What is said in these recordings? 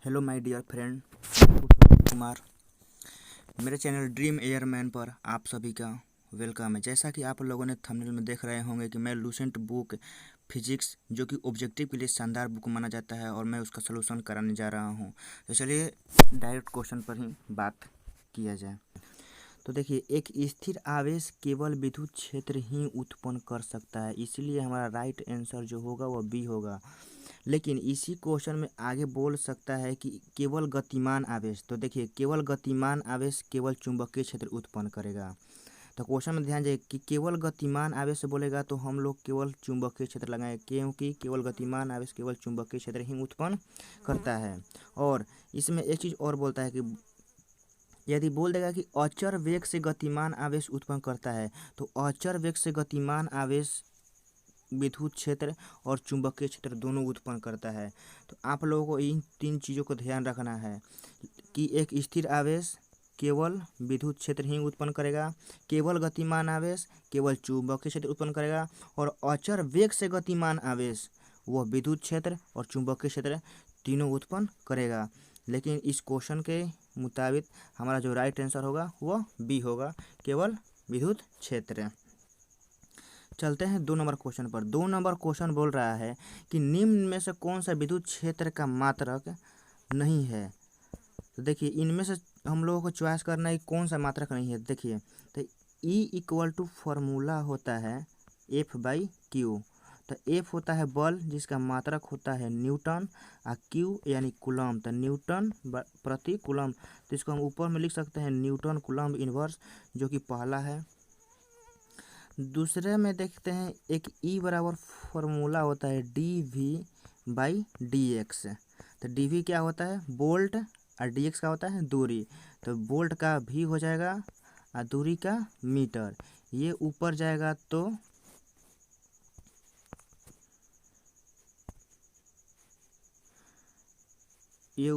Hello my dear friend, कुशल कुमार। मेरे channel dream airman पर आप सभी का वेलकम है। जैसा कि आप लोगों ने थंबनेल में देख रहे होंगे कि मैं लूसेंट बुक फिजिक्स, जो कि ऑब्जेक्टिव के लिए शानदार बुक माना जाता है, और मैं उसका सलूशन कराने जा रहा हूं। तो चलिए डायरेक्ट क्वेश्चन पर ही बात किया जाए। तो देखिए, एक स्थिर आवेश केवल विद्युत क्षेत्र ही उत्पन्न कर सकता है, इसलिए हमारा राइट आंसर जो होगा वह बी होगा। लेकिन इसी क्वेश्चन में आगे बोल सकता है कि केवल गतिमान आवेश। तो देखिए, केवल गतिमान आवेश केवल चुंबकीय क्षेत्र उत्पन्न करेगा। तो क्वेश्चन में ध्यान दें कि केवल गतिमान आवेश से बोलेगा तो हम लोग केवल चुंबकीय क्षेत्र लगाएं, क्योंकि केवल गतिमान आवेश केवल चुंबकीय क्षेत्र ही उत्पन्न करता है। और इसमें एक चीज़ और बोलता है कि यदि बोल देगा कि अचर वेग से गतिमान आवेश उत्पन्न करता है, तो अचर वेग से गतिमान आवेश विद्युत क्षेत्र और चुंबकीय क्षेत्र दोनों उत्पन्न करता है। तो आप लोगों को इन तीन चीज़ों को ध्यान रखना है कि एक स्थिर आवेश केवल विद्युत क्षेत्र ही उत्पन्न करेगा, केवल गतिमान आवेश केवल चुंबकीय क्षेत्र उत्पन्न करेगा, और अचर वेग से गतिमान आवेश वह विद्युत क्षेत्र और चुंबकीय क्षेत्र तीनों उत्पन्न करेगा। लेकिन इस क्वेश्चन के मुताबिक हमारा जो राइट आंसर होगा वह बी होगा, केवल विद्युत क्षेत्र। चलते हैं 2 नंबर क्वेश्चन पर। 2 नंबर क्वेश्चन बोल रहा है कि निम्न में से कौन सा विद्युत क्षेत्र का मात्रक नहीं है। तो देखिए, इनमें से हम लोगों को चॉइस करना है कौन सा मात्रक नहीं है। देखिए, तो E इक्वल टू फॉर्मूला होता है F/Q। तो F होता है बल, जिसका मात्रक होता है न्यूटन, और Q यानी कूलम, तो न्यूटन प्रति कूलम। तो इसको हम ऊपर में लिख सकते हैं न्यूटन कूलम इनवर्स, जो कि पहला है। दूसरे में देखते हैं एक E बराबर फॉर्मूला होता है dV/dx। तो dV क्या होता है? वोल्ट, और dx का होता है दूरी। तो वोल्ट का V हो जाएगा और दूरी का मीटर। ये ऊपर जाएगा तो ये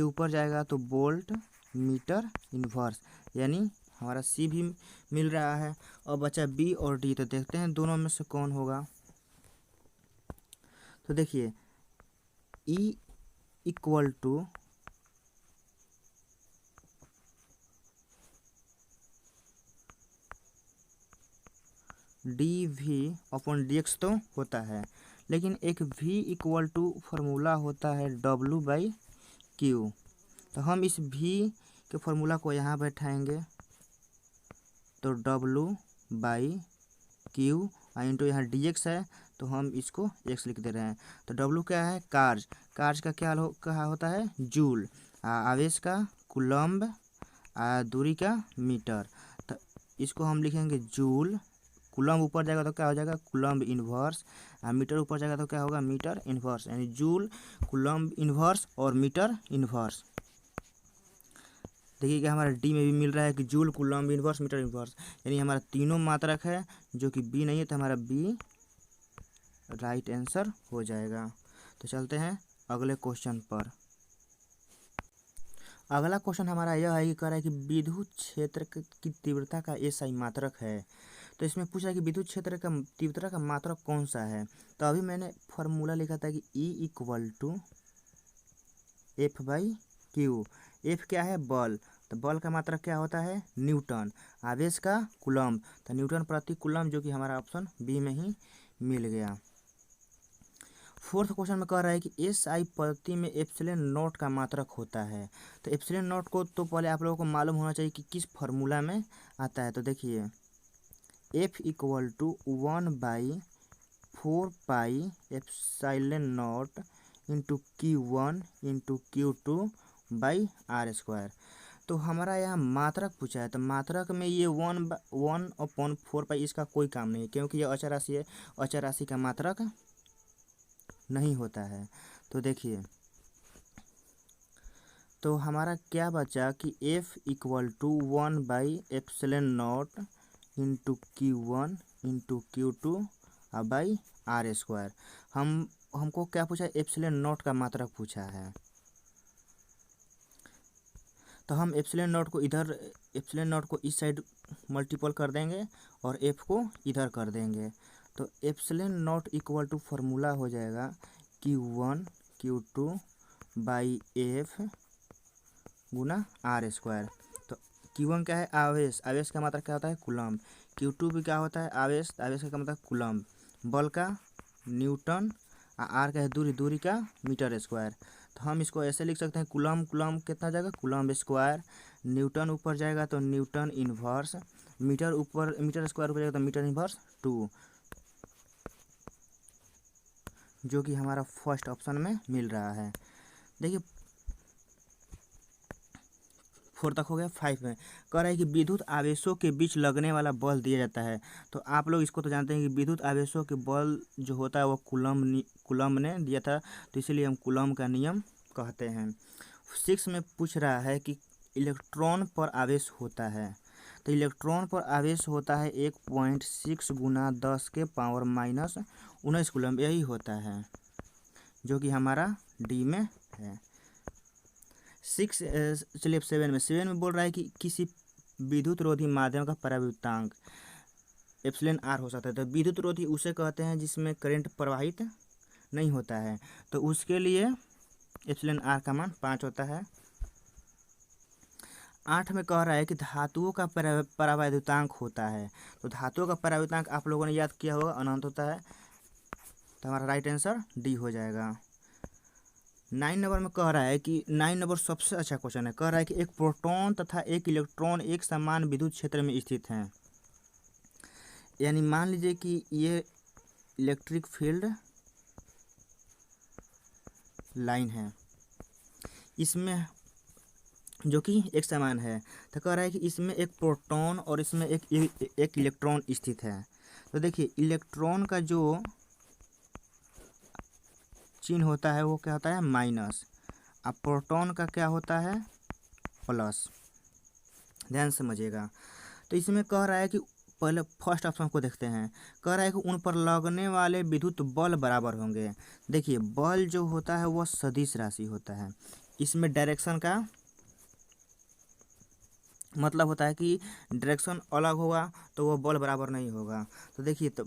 ऊपर जाएगा तो वोल्ट मीटर इनवर्स, यानी हमारा सी भी मिल रहा है। और बचा बी और डी। तो देखते हैं दोनों में से कौन होगा। तो देखिए, E equal to D V upon D X तो होता है, लेकिन एक v इक्वल टू फॉर्मूला होता है W/Q। तो हम इस v के फॉर्मूला को यहाँ बैठाएंगे, तो W/Q इंटू यहाँ dx है, तो हम इसको x लिख दे रहे हैं। तो W क्या है? कार्ज का क्या होता है? जूल। आवेश का कूलम्ब, दूरी का मीटर। तो इसको हम लिखेंगे जूल। कूलम्ब ऊपर जाएगा तो क्या हो जाएगा? Coulomb inverse. मीटर ऊपर जाएगा तो क्या होगा? मीटर इन्वर्स, यानी जूल, कूलम्ब इन्वर्स और मीटर इन्वर्स। देखिए कि हमारा डी में भी मिल रहा है कि joule, coulomb inverse, metre inverse, यानी हमारा तीनों मात्रक है, जो कि बी नहीं है। तो हमारा बी राइट आंसर हो जाएगा। तो चलते हैं अगले क्वेश्चन पर। अगला क्वेश्चन हमारा यह है कि कह रहा है कि विद्युत क्षेत्र की तीव्रता का SI मात्रक है। तो इसमें पूछा है कि विद्युत क्षेत्र का तीव्रता का मात्रक कौन सा है। तो अभी मैंने फॉर्मूला लिखा था कि E equal to F/Q। F क्या है? बल। तो बल का मात्रक क्या होता है? न्यूटन। आवेश का कूलम्ब, तो न्यूटन प्रति कूलम्ब, जो कि हमारा ऑप्शन बी में ही मिल गया। फोर्थ क्वेश्चन में कह रहा है कि SI पद्धति में एप्सिलॉन नॉट का मात्रक होता है। तो एप्सिलॉन नॉट को तो पहले आप लोगों को मालूम होना चाहिए कि किस फॉर्मूला में आता है। तो देखिए, F equal to 1/4 epsilon not into Q1 into Q2/R²। तो हमारा यहाँ मात्रक पूछा है, तो मात्रक में ये 1/4 इसका कोई काम नहीं है, क्योंकि ये अचर राशि है। अचर राशि का मात्रक नहीं होता है। तो देखिए, तो हमारा क्या बचा कि F इक्वल टू 1/एप्सिलॉन naught into Q1 into Q2/R²। हमको क्या पूछा है? एप्सिलॉन नॉट का मात्रक पूछा है। तो हम एप्सिलॉन नॉट को इस साइड मल्टीपल कर देंगे और F को इधर कर देंगे। तो epsilon not equal to formula हो जाएगा Q1 Q2 बाई एफ गुना आर स्क्वायर। तो Q1 क्या है, आवेश, आवेश का मात्रा क्या होता है, कूलम्ब। Q2 भी क्या होता है, आवेश, आवेश का मतलब कूलम्ब। बल का न्यूटन, आर का है दूरी, दूरी का मीटर स्क्वायर। तो हम इसको ऐसे लिख सकते हैं, कूलम्ब, कूलम्ब कितना जाएगा, कूलम्ब स्क्वायर। न्यूटन ऊपर जाएगा तो न्यूटन इन्वर्स, मीटर ऊपर, मीटर स्क्वायर ऊपर जाएगा तो मीटर इन्वर्स 2, जो कि हमारा फर्स्ट ऑप्शन में मिल रहा है। देखिए 4 तक हो गया। 5 में कह रहा है कि विद्युत आवेशों के बीच लगने वाला बल दिया जाता है। तो आप लोग इसको तो जानते हैं कि विद्युत आवेशों के बल जो होता है वो कूलम्ब ने दिया था, तो इसीलिए हम कूलम्ब का नियम कहते हैं। 6 में पूछ रहा है कि इलेक्ट्रॉन पर आवेश होता है। तो इलेक्ट्रॉन पर आवेश होता है 1.6 गुना 10 के पावर माइनस 19 कूलम्ब, यही होता है, जो कि हमारा डी में है। 6 चलिए 7 में बोल रहा है कि किसी विद्युत रोधी माध्यम का परावर्तनांक एप्सिलॉन आर हो सकता है। तो विद्युत रोधी उसे कहते हैं जिसमें करंट प्रवाहित नहीं होता है, तो उसके लिए एप्सिलॉन आर का मान 5 होता है। 8 में कह रहा है कि धातुओं का परावर्तनांक होता है। तो धातुओं का परावर्तनांक आप लोगों ने याद किया होगा, अनंत होता है, तो हमारा राइट आंसर डी हो जाएगा। 9 नंबर में कह रहा है कि 9 नंबर सबसे अच्छा क्वेश्चन है। कह रहा है कि एक प्रोटॉन तथा एक इलेक्ट्रॉन एक समान विद्युत क्षेत्र में स्थित हैं। यानी मान लीजिए कि ये इलेक्ट्रिक फील्ड लाइन है, इसमें जो कि एक समान है। तो कह रहा है कि इसमें एक प्रोटॉन और इसमें एक इलेक्ट्रॉन स्थित है। तो देखिए इलेक्ट्रॉन का जो चिन्ह होता है वो क्या होता है, माइनस, अब प्रोटॉन का क्या होता है, प्लस। ध्यान समझिएगा। तो इसमें कह रहा है कि पहले फर्स्ट ऑप्शन को देखते हैं। कह रहा है कि उन पर लगने वाले विद्युत बल बराबर होंगे। देखिए बल जो होता है वह सदिश राशि होता है। इसमें डायरेक्शन का मतलब होता है कि डायरेक्शन अलग होगा तो वह बल बराबर नहीं होगा। तो देखिए तो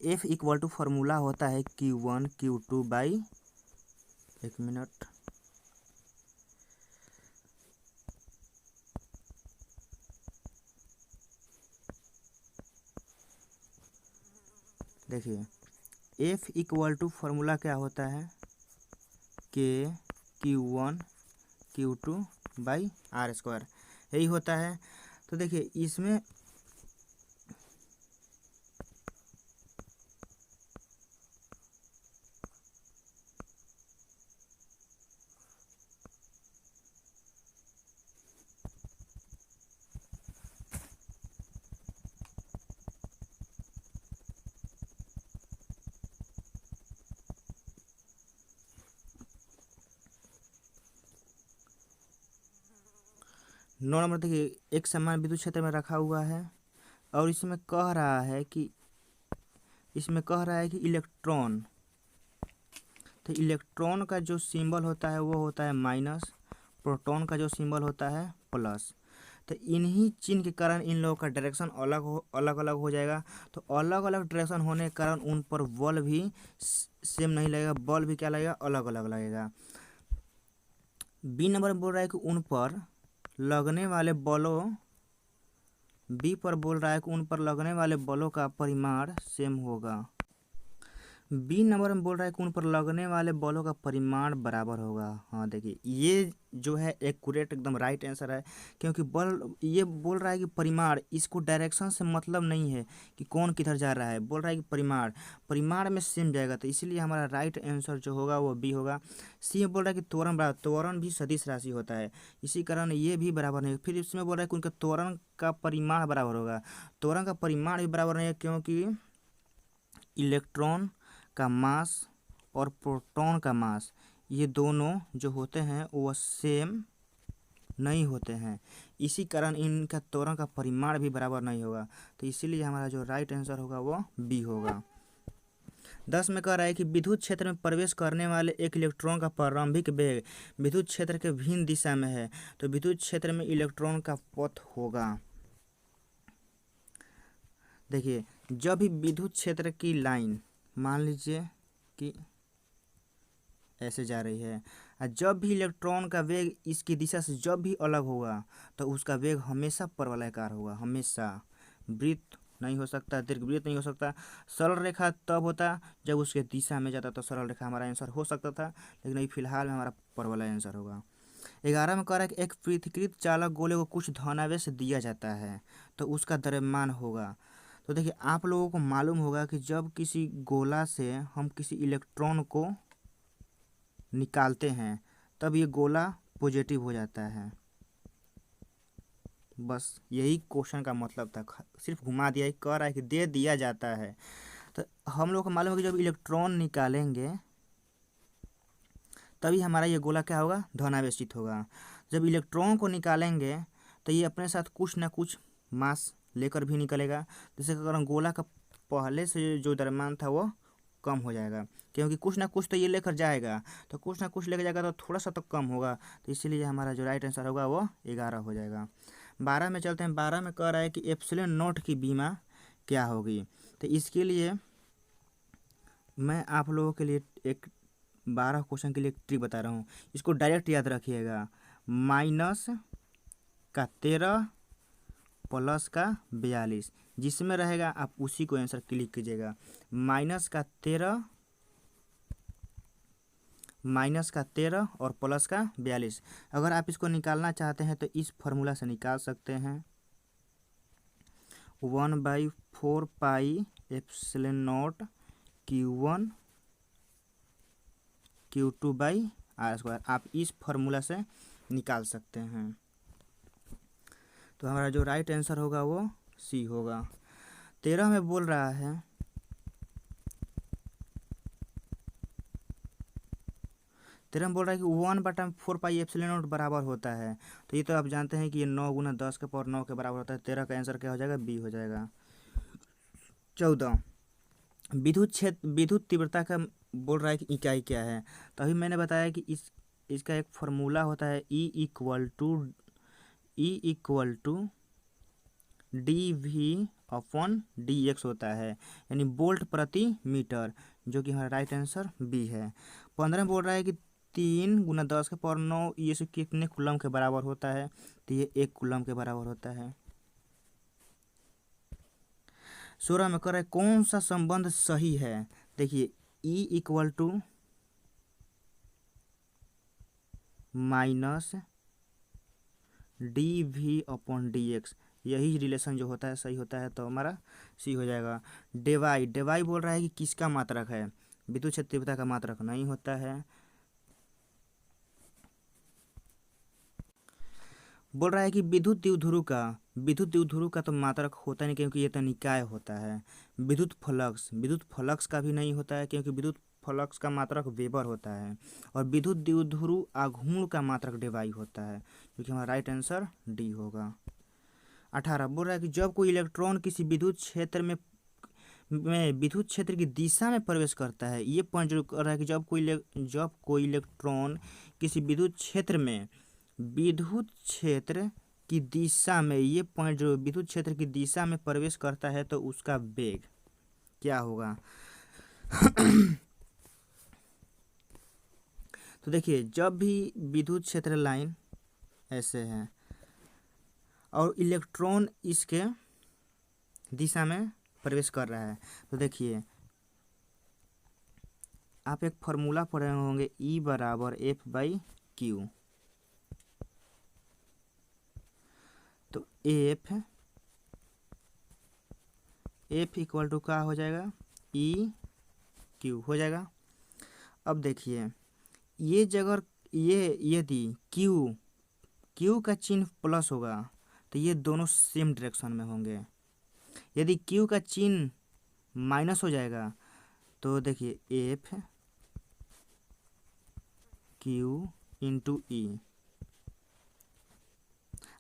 F इक्वल टू फार्मूला होता है Q1 Q2 बाई, एक मिनट, देखिए F इक्वल टू फार्मूला क्या होता है, K Q1 Q2 by are square, यही होता है। तो देखिए इसमें नौ नंबर देखिए एक समान विद्युत क्षेत्र में रखा हुआ है और इसमें कह रहा है कि इलेक्ट्रॉन, तो इलेक्ट्रॉन का जो सिंबल होता है वो होता है माइनस, प्रोटॉन का जो सिंबल होता है प्लस। तो इन्हीं चिन्ह के कारण इन लोगों का डायरेक्शन अलग अलग हो जाएगा। तो अलग अलग डायरेक्शन होने के कारण उन पर बल भी सेम नहीं लगेगा, बल भी क्या लगेगा, अलग अलग लगेगा। बी नंबर में बोल रहा है कि उन पर लगने वाले बलों, बी पर बोल रहा है कि उन पर लगने वाले बलों का परिमाण सेम होगा। बी नंबर में बोल रहा है कि उन पर लगने वाले बलों का परिमाण बराबर होगा। हाँ देखिए ये जो है एक्यूरेट एकदम राइट आंसर है, क्योंकि बल ये बोल रहा है कि परिमाण, इसको डायरेक्शन से मतलब नहीं है कि कौन किधर जा रहा है, बोल रहा है कि परिमाण, परिमाण में सेम जाएगा, तो इसीलिए हमारा राइट आंसर जो होगा वो बी होगा। सी में बोल रहा है कि त्वरण बराबर, त्वरण भी सदिश राशि होता है, इसी कारण ये भी बराबर नहीं। फिर इसमें बोल रहा है कि उनका त्वरण का परिमाण बराबर होगा, त्वरण का परिमाण भी बराबर नहीं है, क्योंकि इलेक्ट्रॉन का मास और प्रोटॉन का मास ये दोनों जो होते हैं वो सेम नहीं होते हैं, इसी कारण इनका त्वरण का परिमाण भी बराबर नहीं होगा। तो इसीलिए हमारा जो राइट आंसर होगा वो बी होगा। 10 में कह रहा है कि विद्युत क्षेत्र में प्रवेश करने वाले एक इलेक्ट्रॉन का प्रारंभिक वेग विद्युत क्षेत्र के भिन्न दिशा में है, तो विद्युत क्षेत्र में इलेक्ट्रॉन का पथ होगा। देखिए जब भी विद्युत क्षेत्र की लाइन, मान लीजिए कि ऐसे जा रही है। और जब भी इलेक्ट्रॉन का वेग इसकी दिशा से जब भी अलग होगा तो उसका वेग हमेशा परवलयाकार होगा, हमेशा। वृत्त नहीं हो सकता, दीर्घवृत्त नहीं हो सकता। सरल रेखा तब होता जब उसके दिशा में जाता तो सरल रेखा हमारा आंसर हो सकता था, लेकिन अभी फिलहाल में हमारा परवलय आंसर होगा। 11 में कह रहा है कि एक पृथक्कृत चालक गोले को कुछ धनावेश दिया जाता है तो उसका द्रव्यमान होगा। तो देखिए, आप लोगों को मालूम होगा कि जब किसी गोला से हम किसी इलेक्ट्रॉन को निकालते हैं तब ये गोला पॉजिटिव हो जाता है। बस यही क्वेश्चन का मतलब था, सिर्फ घुमा दिया है, कह रहा है कि दे दिया जाता है। तो हम लोग को मालूम है कि जब इलेक्ट्रॉन निकालेंगे तभी हमारा ये गोला क्या होगा, धनावेशित होगा। जब इलेक्ट्रॉन को निकालेंगे तो ये अपने साथ कुछ ना कुछ मास लेकर भी निकलेगा। जैसे अगर हम गोला का पहले से जो द्रव्यमान था वो कम हो जाएगा, क्योंकि कुछ ना कुछ तो ये लेकर जाएगा, तो कुछ ना कुछ लेकर जाएगा तो थोड़ा सा तो कम होगा। तो इसीलिए हमारा जो राइट आंसर होगा वो 11 हो जाएगा। 12 में चलते हैं। 12 में कह रहा है कि एप्सिलॉन नॉट की बीमा क्या होगी। तो इसके लिए मैं आप लोगों के लिए एक 12 क्वेश्चन के लिए एक ट्रिक बता रहा हूँ, इसको डायरेक्ट याद रखिएगा। -13 +42 जिसमें रहेगा आप उसी को आंसर क्लिक कीजिएगा। -13 और +42। अगर आप इसको निकालना चाहते हैं तो इस फॉर्मूला से निकाल सकते हैं। 1/4 pi epsilon not Q1 Q2/r², आप इस फॉर्मूला से निकाल सकते हैं। तो हमारा जो राइट आंसर होगा वो सी होगा। 13 में बोल रहा है 13 में बोल रहा है कि 1/4 पाई एप्सिलॉन नॉट बराबर होता है। तो ये तो आप जानते हैं कि ये 9 × 10⁻9 के बराबर होता है। 13 का आंसर क्या हो जाएगा, बी हो जाएगा। 14 विद्युत तीव्रता का बोल रहा है कि इकाई क्या है। तो अभी मैंने बताया कि इसका एक फॉर्मूला होता है E = dV/dx होता है, यानी वोल्ट प्रति मीटर, जो कि हमारा राइट आंसर बी है। 15 बोल रहा है कि 3 × 10⁻9 ये सब कितने कूलम के बराबर होता है। तो ये 1 कूलम के बराबर होता है। 16 में कह रहा है कौन सा संबंध सही है। देखिए, E = -dV/dx, यही रिलेशन जो होता है सही होता है, तो हमारा सी हो जाएगा। डेवाई बोल रहा है कि किसका मात्रक है। विद्युत क्षेत्र तीव्रता का मात्रक नहीं होता है। बोल रहा है कि विद्युत द्विध्रुव का तो मात्रक होता नहीं, क्योंकि ये तो निकाय होता है। विद्युत फ्लक्स का भी नहीं होता है, क्योंकि विद्युत फ्लक्स का मात्रक वेबर होता है। और विद्युत द्विध्रुव आघूर्ण का मात्रक डेवाई होता है, क्योंकि हमारा राइट आंसर डी होगा। 18 बोल रहा है कि जब कोई इलेक्ट्रॉन किसी विद्युत क्षेत्र में विद्युत क्षेत्र की दिशा में प्रवेश करता है, ये पॉइंट जो कर रहा है कि जब कोई इलेक्ट्रॉन किसी विद्युत क्षेत्र में विद्युत क्षेत्र की दिशा में, ये पॉइंट जो विद्युत क्षेत्र की दिशा में प्रवेश करता है तो उसका वेग क्या होगा। तो देखिए, जब भी विद्युत क्षेत्र लाइन ऐसे है और इलेक्ट्रॉन इसके दिशा में प्रवेश कर रहा है, तो देखिए आप एक फॉर्मूला पढ़े होंगे E = F/Q। तो F = क्या हो जाएगा, EQ हो जाएगा। अब देखिए, ये जगह यदि Q का चिन्ह प्लस होगा तो ये दोनों सेम डायरेक्शन में होंगे। यदि Q का चिन्ह माइनस हो जाएगा तो देखिए F Q × E,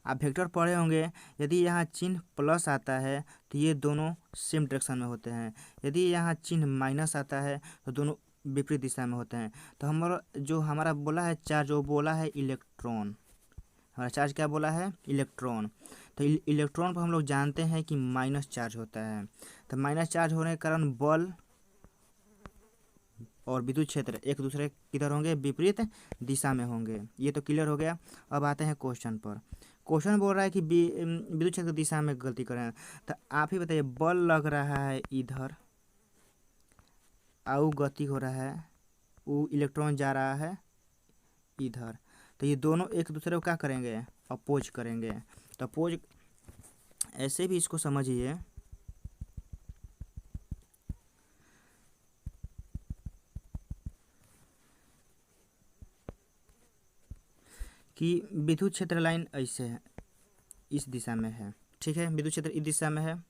आप वेक्टर पढ़े होंगे। यदि यहाँ चिन्ह प्लस आता है तो ये दोनों सेम डायरेक्शन में होते हैं, यदि यहाँ चिन्ह माइनस आता है तो दोनों विपरीत दिशा में होते हैं। तो हमारा बोला है चार्ज, वो बोला है इलेक्ट्रॉन। हमारा चार्ज क्या बोला है, इलेक्ट्रॉन। तो इलेक्ट्रॉन पर हम लोग जानते हैं कि माइनस चार्ज होता है। तो माइनस चार्ज होने के कारण बल और विद्युत क्षेत्र एक दूसरे किधर होंगे, विपरीत दिशा में होंगे। ये तो क्लियर हो गया। अब आते हैं क्वेश्चन पर। क्वेश्चन बोल रहा है कि विद्युत क्षेत्र की दिशा में गलती करें, तो आप ही बताइए, बल लग रहा है इधर, और गति हो रहा है, वो इलेक्ट्रॉन जा रहा है इधर, तो ये दोनों एक दूसरे को क्या करेंगे, अपोज करेंगे। तो अपोज ऐसे भी इसको समझिए कि विद्युत क्षेत्र लाइन ऐसे है, इस दिशा में है, ठीक है, विद्युत क्षेत्र इस दिशा में है।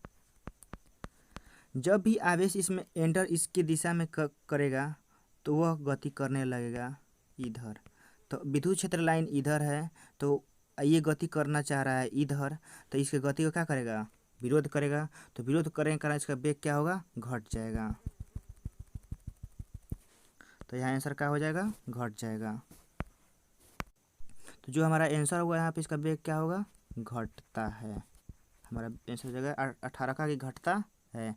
जब भी आवेश इसमें एंटर इसकी दिशा में करेगा तो वह गति करने लगेगा इधर। तो विद्युत क्षेत्र लाइन इधर है, तो ये गति करना चाह रहा है इधर, तो इसके गति को क्या करेगा, विरोध करेगा। तो विरोध करने के कारण इसका वेग क्या होगा, घट जाएगा। तो यहाँ आंसर क्या हो जाएगा, घट जाएगा। तो जो हमारा आंसर होगा यहाँ पे, इसका वेग क्या होगा, घटता है। हमारा आंसर हो जाएगा 18 का, कि घटता है।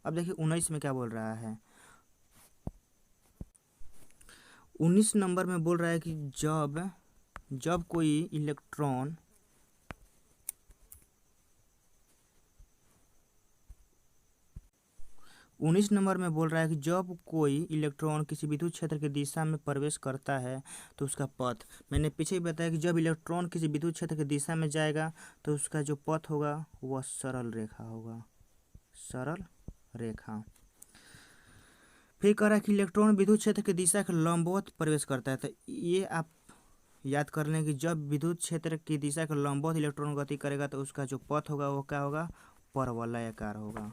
अब देखिए 19 में क्या बोल रहा है। 19 नंबर में बोल रहा है कि जब कोई इलेक्ट्रॉन उन्नीस नंबर में बोल रहा है कि जब कोई इलेक्ट्रॉन किसी विद्युत क्षेत्र की दिशा में प्रवेश करता है तो उसका पथ, मैंने पीछे ही बताया कि जब इलेक्ट्रॉन किसी विद्युत क्षेत्र की दिशा में जाएगा तो उसका जो पथ होगा वह सरल रेखा होगा, सरल रेखा। फिर कह रहा है कि इलेक्ट्रॉन विद्युत क्षेत्र की दिशा के लंबवत प्रवेश करता है। तो ये आप याद कर लें कि जब विद्युत क्षेत्र की दिशा के लंबवत इलेक्ट्रॉन गति करेगा तो उसका जो पथ होगा वो क्या होगा, परवलयाकार होगा।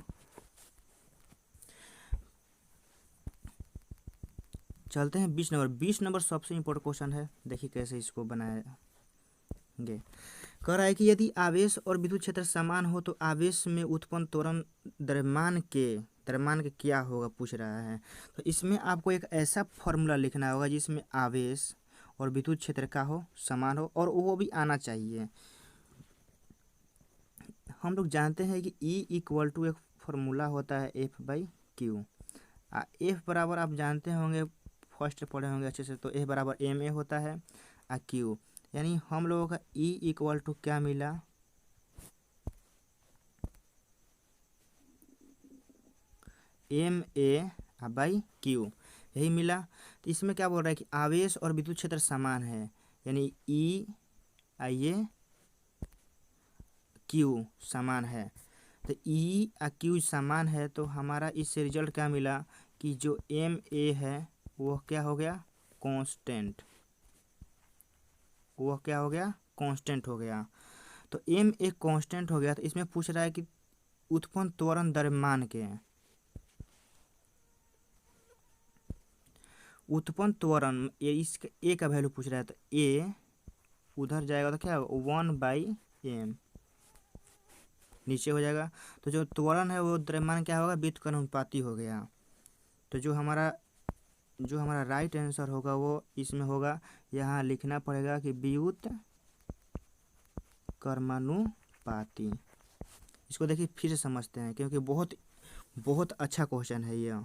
चलते हैं 20 नंबर। 20 नंबर सबसे इम्पोर्टेंट क्वेश्चन है, देखिए कैसे इसको बनाएंगे। कह रहा है कि यदि आवेश और विद्युत क्षेत्र समान हो तो आवेश में उत्पन्न त्वरण द्रव्यमान के क्या होगा, पूछ रहा है। तो इसमें आपको एक ऐसा फॉर्मूला लिखना होगा जिसमें आवेश और विद्युत क्षेत्र का हो, समान हो, और वो भी आना चाहिए। हम लोग जानते हैं कि E इक्वल टू एक फॉर्मूला होता है F/Q। F बराबर आप जानते होंगे, फर्स्ट पढ़े होंगे अच्छे से, तो F बराबर ma होता है, Q यानी हम लोगों का E इक्वल टू क्या मिला, ma/Q, यही मिला। तो इसमें क्या बोल रहा है कि आवेश और विद्युत क्षेत्र समान है, यानी E Q समान है। तो E Q समान है, तो हमारा इससे रिजल्ट क्या मिला कि जो ma है वह क्या हो गया, कांस्टेंट, वह क्या हो गया, कांस्टेंट हो गया। तो m एक कांस्टेंट हो गया। तो इसमें पूछ रहा है कि उत्पन्न त्वरण द्रव्यमान के, उत्पन्न त्वरण इसका a का वैल्यू पूछ रहा है। तो a उधर जाएगा तो क्या होगा, 1/m नीचे हो जाएगा। तो जो त्वरण है वो द्रव्यमान क्या होगा, व्युत्क्रमानुपाती हो गया। तो जो हमारा राइट आंसर होगा वो इसमें होगा, यहाँ लिखना पड़ेगा कि व्युत्क्रमानुपाती। इसको देखिए फिर से समझते हैं, क्योंकि बहुत बहुत अच्छा क्वेश्चन है यह।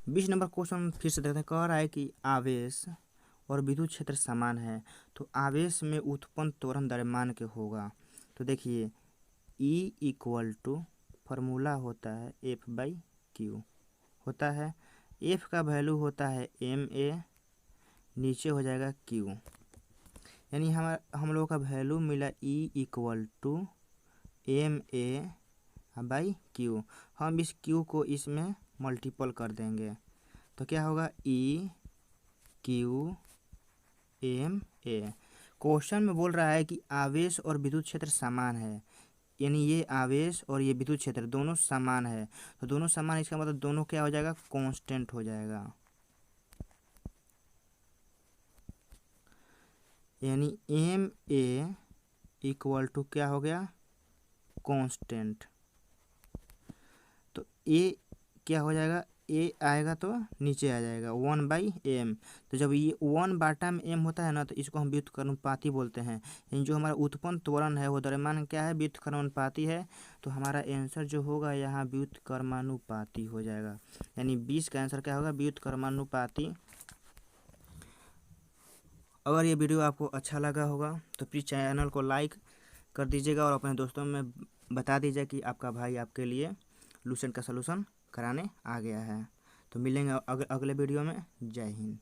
बीस नंबर क्वेश्चन फिर से देखते हैं। कह रहा है कि आवेश और विद्युत क्षेत्र समान है तो आवेश में उत्पन्न त्वरण द्रव्यमान के होगा। तो देखिए E इक्वल टू फॉर्मूला होता है F/Q होता है, F का वैल्यू होता है ma, नीचे हो जाएगा Q, यानी हम लोगों का वैल्यू मिला E इक्वल टू ma/Q। हम इस Q को इसमें मल्टीपल कर देंगे तो क्या होगा, EQMA। क्वेश्चन में बोल रहा है कि आवेश और विद्युत क्षेत्र समान है, यानी ये आवेश और ये विद्युत क्षेत्र दोनों समान है। तो दोनों समान, इसका मतलब दोनों क्या हो जाएगा, कांस्टेंट हो जाएगा, यानी ma इक्वल टू क्या हो गया, कांस्टेंट। तो A क्या हो जाएगा, ए आएगा तो नीचे आ जाएगा 1/m। तो जब ये 1/m होता है ना तो इसको हम व्युत्क्रमानुपाती बोलते हैं। यानी जो हमारा उत्पन्न त्वरण है वो द्रव्यमान क्या है, व्युत्क्रमानुपाती है। तो हमारा आंसर जो होगा यहाँ व्युत्क्रमानुपाती हो जाएगा। यानी 20 का आंसर क्या होगा, व्युत्क्रमानुपाती। अगर ये वीडियो आपको अच्छा लगा होगा तो प्लीज़ चैनल को लाइक कर दीजिएगा और अपने दोस्तों में बता दीजिए कि आपका भाई आपके लिए लूसेंट का सलूशन कराने आ गया है। तो मिलेंगे अगले वीडियो में। जय हिंद।